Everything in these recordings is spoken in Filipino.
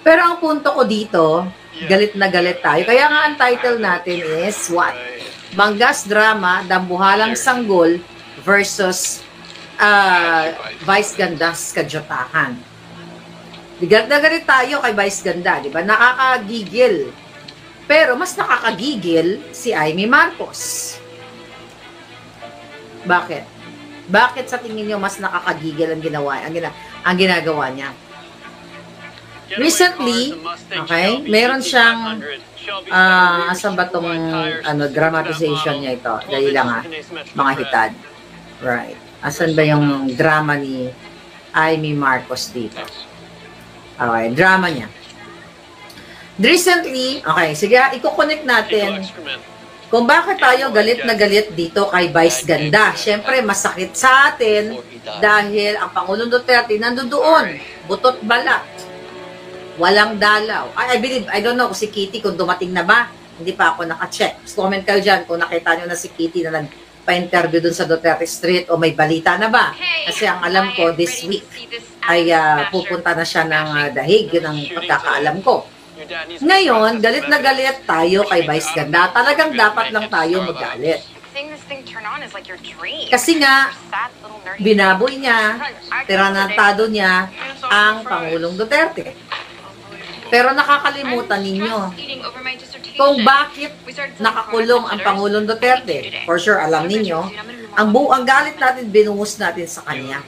Pero ang punto ko dito, galit na galit tayo. Kaya nga ang title natin is what? Manggas Drama, Dambuhalang Sanggol versus Vice Ganda's Kajotahan. Galit na galit tayo kay Vice Ganda, di ba? Nakakagigil. Pero mas nakakagigil si Amy Marcos. Bakit? Bakit sa tingin niyo mas nakakagigil ang ginagawa niya? Recently, okay, meron siyang asan ba tong dramatization niya ito? Dahil lang mga hitad. Right. Asan ba yung drama ni Amy Marcos dito? Okay, drama niya. Recently, okay, sige, i-connect natin kung bakit tayo galit na galit dito kay Vice Ganda. Siyempre, masakit sa atin dahil ang Pangulong Duterte nandoon, butot balat, walang dalaw. I believe, I don't know kung si Kitty kung dumating na ba, hindi pa ako naka-check. Comment kayo dyan kung nakita nyo na si Kitty na nagpa-interview dun sa Duterte Street o may balita na ba. Kasi ang alam ko, this week ay pupunta na siya ng dahig. Yun ang pagkakaalam ko. Ngayon, galit na galit tayo kay Vice Ganda. Talagang dapat lang tayo magalit. Kasi nga, binaboy niya, tiranantado niya ang Pangulong Duterte. Pero nakakalimutan ninyo kung bakit nakakulong ang Pangulong Duterte. For sure, alam ninyo, ang galit natin, binuhos natin sa kanya.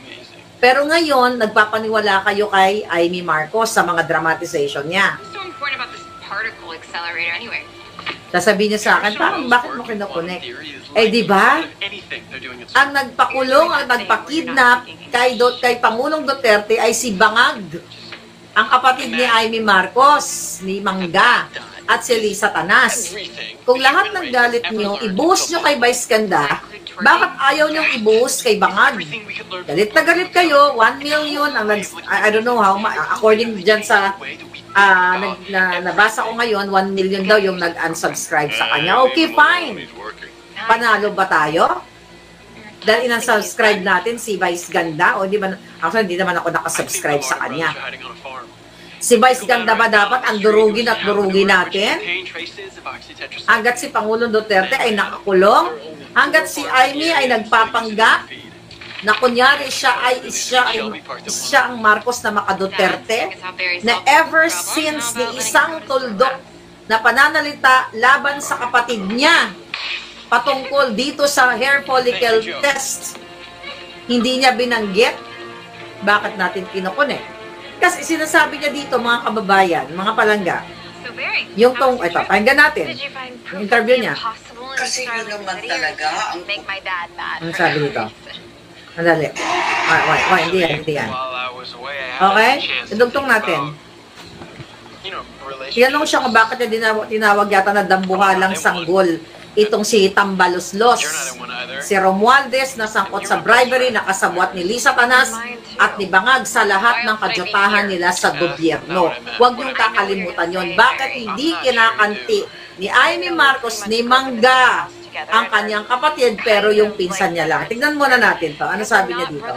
Pero ngayon, nagpapaniwala kayo kay Amy Marcos sa mga dramatization niya. Sasabihin niya sa akin, parang bakit mo kinokonek? Eh, di ba? Ang nagpakulong, ang nagpakidnap kay Pangulong Duterte ay si Bangag, ang kapatid ni Amy Marcos, ni Mangga, at si Lisa Tanas. Kung lahat ng galit niyo, ibuhos niyo kay Vice Ganda, bakit ayaw niyong ibuhos kay Bangag? Galit na galit kayo, 1 million, I don't know how much, according dyan sa nabasa ko ngayon, 1 million daw yung nag-unsubscribe sa kanya. Okay, fine. Panalo ba tayo? Dahil in-unsubscribe natin si Vice Ganda, o hindi naman ako nakasubscribe sa kanya. Si Vice Ganda ba dapat ang durugin at durugin natin? Hanggat si Pangulong Duterte ay nakakulong, hanggat si Amy ay nagpapanggap, na kunyari siya ang Marcos na maka-Duterte, na ever since ni isang tuldok na pananalita laban sa kapatid niya patungkol dito sa hair follicle test, hindi niya binanggit. Bakit natin kinukunik? Kasi sinasabi niya dito, mga kababayan, mga palangga, yung ito, pakinggan natin yung interview niya. Kasi yun naman talaga ang sabi dito. Andali. Hindi yan. Okay? Idugtong natin. Tinanong siya kung bakit niya tinawag yata na dambuhalang sanggol itong si Tambaloslos. Si Romualdez na sangkot sa bribery na kasabwat ni Lisa Tanas at ni Bangag sa lahat ng kajotahan nila sa gobyerno. Huwag niyong kakalimutan yon. Bakit hindi kinakanti ni Amy Marcos ni Mangga ang kanyang kapatid, pero yung pinsan niya lang? Tignan muna natin to. Ano sabi niya dito?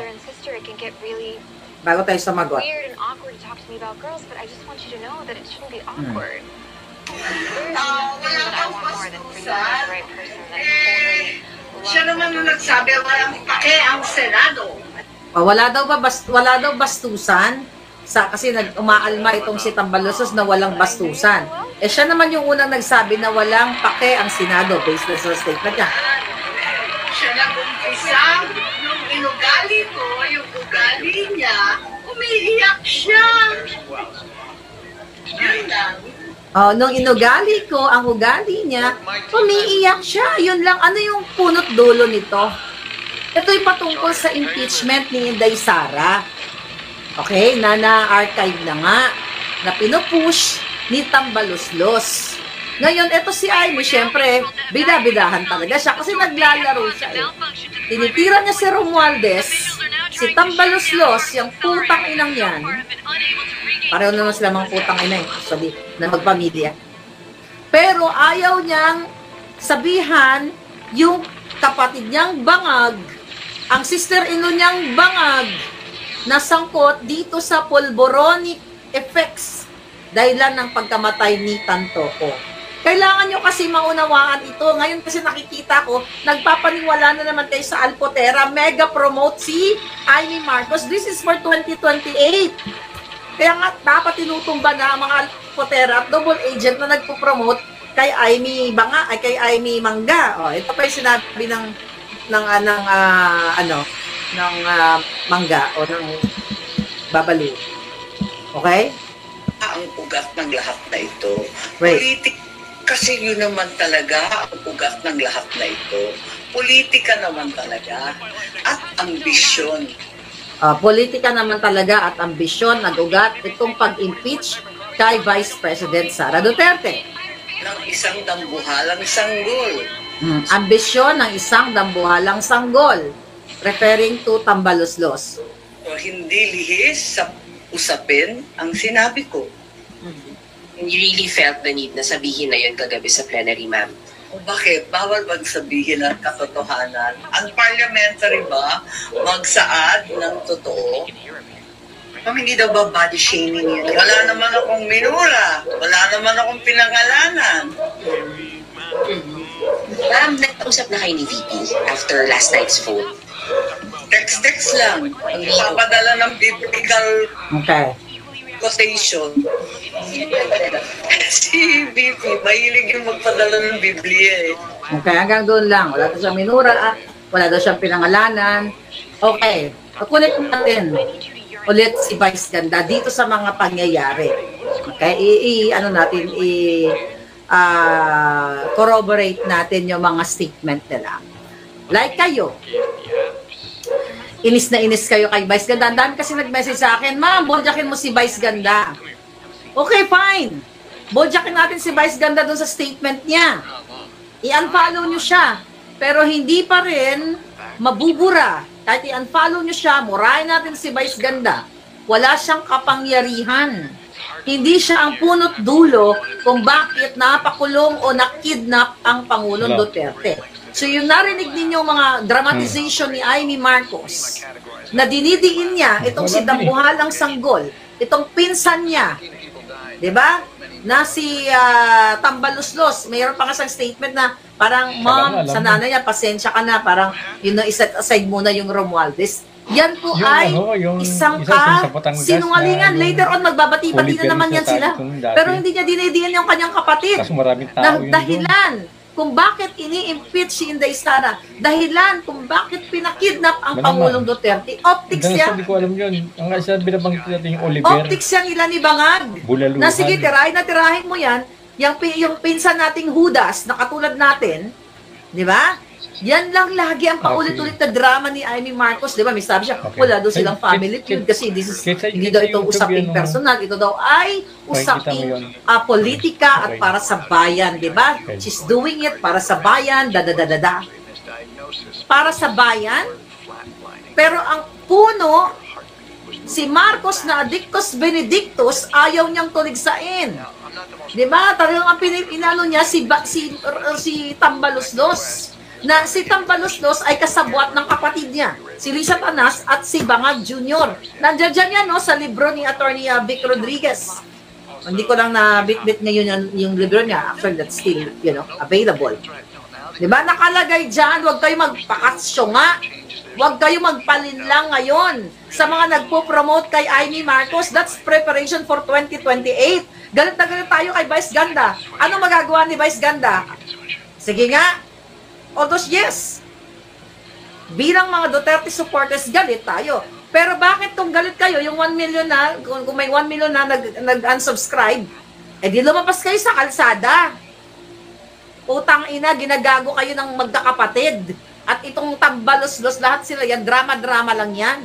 Bago tayo sumagot. Siya naman nung nagsabi, walang pake ang Senado. Wala daw bastusan kasi umaalma itong si Tambaloslos na walang bastusan. Eh siya naman yung unang nagsabi na walang pake ang Senado based on sa statement niya. Siya nag-umpisa, nung inugali ko, yung ugali niya, umiiyak siya. Yun lang. Nung inugali ko, ang ugali niya, umiiyak siya. Yun lang. Ano yung punot dulo nito? Ito'y patungkol sa impeachment ni Inday Sara. Okay? Na-archive na nga. Na pinupush ni Tambaloslos. Ngayon, ito si Amy, syempre, bida-bidahan talaga siya kasi naglalaro siya eh. Tinitira niya si Romualdez, si Tambaloslos, yung putang inang yan. Pareho naman sila mga putang ina eh, actually, na magpamilya. Pero ayaw niyang sabihan yung kapatid niyang Bangag, ang sister-in-law niyang Bangag, na sangkot dito sa polboronic effects dahilan ng pagkamatay ni Tantoco. Kailangan nyo kasi maunawaan ito. Ngayon kasi nakikita ko, nagpapaniwala na naman kayo sa Alpotera, mega promote si Amy Marcos. This is for 2028. Kaya nga, dapat tinutumba na ang mga Alpotera at double agent na nagpo-promote kay Amy Mangga. Oh, ito pa yung sinabi ng Mangga o ng Babalu. Okay? Ang ugat ng lahat na ito. Wait. Kasi yun naman talaga ang ugat ng lahat na ito. Politika naman talaga at ambisyon. Politika naman talaga at ambisyon nag-ugat itong pag-impeach kay Vice President Sara Duterte. Ng isang dambuhalang sanggol. Ambisyon ng isang dambuhalang sanggol. Referring to Tambaloslos. So, hindi lihis sa usapin ang sinabi ko. You really felt the need na sabihin na yun kagabi sa plenary, ma'am? O bakit? Bawal bang sabihin ang katotohanan? Ang parliamentary ba magsaad ng totoo? Hindi daw ba body shaming yun? Wala naman akong minura. Wala naman akong pinangalanan. Ma'am, nag-usap na kayo ni VP after last night's vote. Text lang. Papadala ng biblical quotation. Si VP, mahilig yung magpadala ng Biblia eh. Okay, hanggang doon lang. Wala daw siyang minura, wala daw siyang pinangalanan. Okay, kukunin natin ulit si Vice Ganda dito sa mga pangyayari. Okay, corroborate natin yung mga statement nila. Like kayo, inis na inis kayo kay Vice Ganda. Ang dami kasi nag-message sa akin, ma'am, boljakin mo si Vice Ganda. Okay, fine. Boljakin natin si Vice Ganda doon sa statement niya. I-unfollow nyo siya. Pero hindi pa rin mabubura. Kahit i-unfollow nyo siya, murahin natin si Vice Ganda. Wala siyang kapangyarihan. Hindi siya ang punot dulo kung bakit napakulong o nakidnap ang Pangulong Duterte. So yung narinig ninyo mga dramatization ni Amy Marcos na dinidiin niya itong si Dambuhalang Sanggol, itong pinsan niya, di ba? Na si Tambaloslos, mayroon pa nga statement na parang, ma'am, sa nanay niya, pasensya ka na, parang, iset aside muna yung Romualdez. Yan po ay isang sinungalingan. Later on, magbabati-bati na naman yan sila. Pero hindi niya dinidiin yung kanyang kapatid. Na dahilan kung bakit ini-impeach si Inday Sara. Dahilan kung bakit pinakidnap ang Pangulong Duterte. Optics yan. Hindi ko alam yun. Ang isa binabanggit natin yung Oliver. Optics yan ilan ni Bangag. Bulaluhan. Na sige, tirahin mo yan. Yung pinsan nating Judas na katulad natin, di ba? Yan lang lagi ang paulit-ulit na drama ni Amy Marcos, di ba? May sabi siya, wala daw silang family feud kasi hindi daw ito usaping personal. Ito daw ay usaping politika at para sa bayan, di ba? She's doing it para sa bayan, dadadadada. Para sa bayan, pero ang puno, si Marcos na Adictus Benedictus, ayaw niyang tuligsain. Di ba? Talagang ang pinalo niya si Tambaloslos. Na si Tambaloslos ay kasabwat ng kapatid niya, si Lisa Tanas at si Bangag Jr. Nandiyan dyan yan, no, sa libro ni Attorney Vic Rodriguez. Hindi ko lang na bit-bit ngayon yung libro niya. Actually, that's still, available. Diba? Nakalagay dyan, huwag kayo magpakasyo nga. Huwag kayo magpalinlang ngayon sa mga nagpo-promote kay Amy Marcos. That's preparation for 2028. Galit na galit tayo kay Vice Ganda. Ano magagawa ni Vice Ganda? Sige nga. Although, yes, bilang mga Duterte supporters, galit tayo. Pero bakit kung galit kayo, yung 1 million na, kung may 1 million na nag-unsubscribe, di lumabas kayo sa kalsada. Utang ina, ginagago kayo ng magkakapatid. At itong Tambaloslos, lahat sila yan, drama-drama lang yan.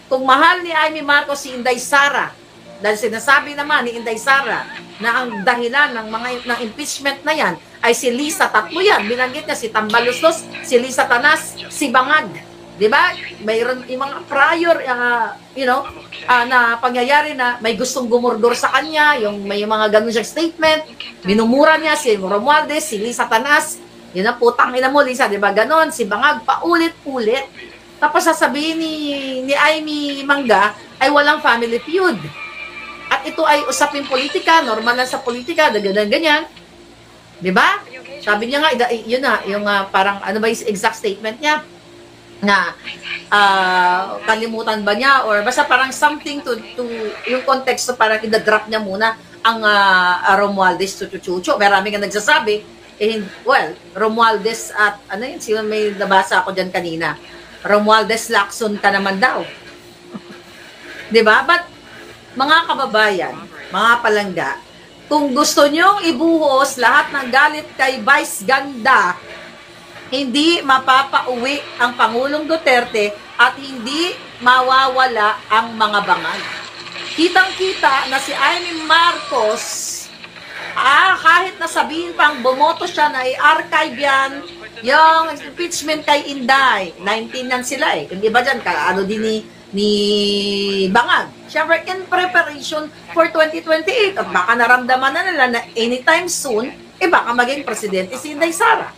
Kung mahal ni Amy Marcos si Inday Sara, dahil sinasabi naman ni Inday Sara na ang dahilan ng impeachment na yan ay si Lisa, tatlo yan. Binanggit niya si Tambaloslos, si Lisa Tanas, si Bangag. Diba? Mayroon yung mga prior, na pangyayari na may gustong gumurdor sa kanya, yung may mga ganun siyang statement, minumura niya si Romualdez, si Lisa Tanas, yun na putang ina mo, Lisa, diba? Ganon, si Bangag, paulit-ulit. Tapos sasabihin ni Amy Mangga ay walang family feud. At At ito ay usaping politika, normal lang sa politika, ganyan. Di ba? Sabi niya nga, yun na, yung parang, ano ba yung exact statement niya? Na, kalimutan ba niya? Or basta parang something to yung context, parang i-drop niya muna ang Romualdez Chuchuchucho. Marami nga nagsasabi, well, Romualdez at, ano yun, sino may nabasa ako dyan kanina? Romualdez Lacson ka naman daw. Di ba? But, mga kababayan, mga palangga, kung gusto nyong ibuhos lahat ng galit kay Vice Ganda, hindi mapapauwi ang Pangulong Duterte at hindi mawawala ang mga bangag. Kitang-kita na si Amy Marcos, kahit nasabihin pang bumoto siya na i-archive yan, yung impeachment kay Inday, 19 yan sila eh. Yung iba dyan, ano din ni Bangag. Siyempre, in preparation for 2028. At baka naramdaman na nila na anytime soon, baka maging presidente si Inday Sara.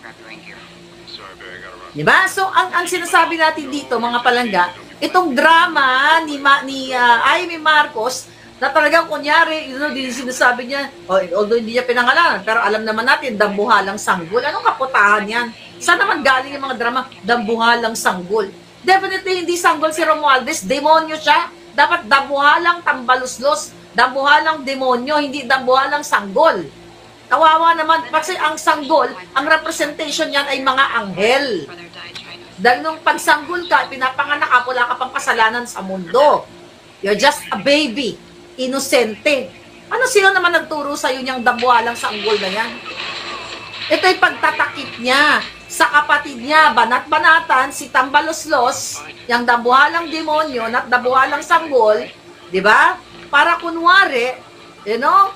Diba? So, ang sinasabi natin dito, mga palangga, itong drama ni Amy Marcos, na talagang kunyari, sinasabi niya, although hindi niya pinangalanan, pero alam naman natin, dambuhalang sanggol. Anong kaputahan yan? Saan naman galing yung mga drama, dambuhalang sanggol? Definitely hindi sanggol si Romualdez, demonyo siya. Dapat dambuhalang tambaluslos, dambuhalang demonyo, hindi dambuhalang sanggol. Kawawa naman, kasi ang sanggol, ang representation niyan ay mga anghel. Dahil nung pagsanggol ka, pinapanganak ka, wala ka pang kasalanan sa mundo. You're just a baby, inosente. Ano sino naman nagturo sa'yo niyang dambuhalang sanggol na yan? Ito'y pagtatakip niya sa kapatid niya, banat-banatan, si Tambaloslos, yung dambuhalang demonyo, at dambuhalang sanggol, di ba? Para kunwari,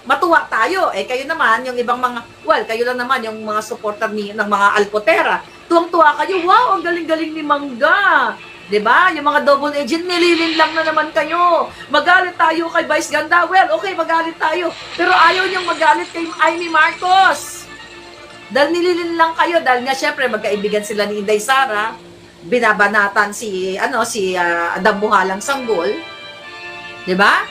matuwa tayo. Kayo naman, yung ibang mga, kayo lang naman, yung mga supporter ng mga Alpotera, tuwang-tuwa kayo, wow, ang galing-galing ni Mangga. Di ba? Yung mga double agent, nililin lang na naman kayo. Magalit tayo kay Vice Ganda. Well, okay, magalit tayo. Pero ayaw niyong magalit kay Amy Marcos. Dahil nililin lang kayo, dahil nga syempre magkaibigan sila ni Inday Sara, binabanatan si dambuhalang sanggol, 'di ba?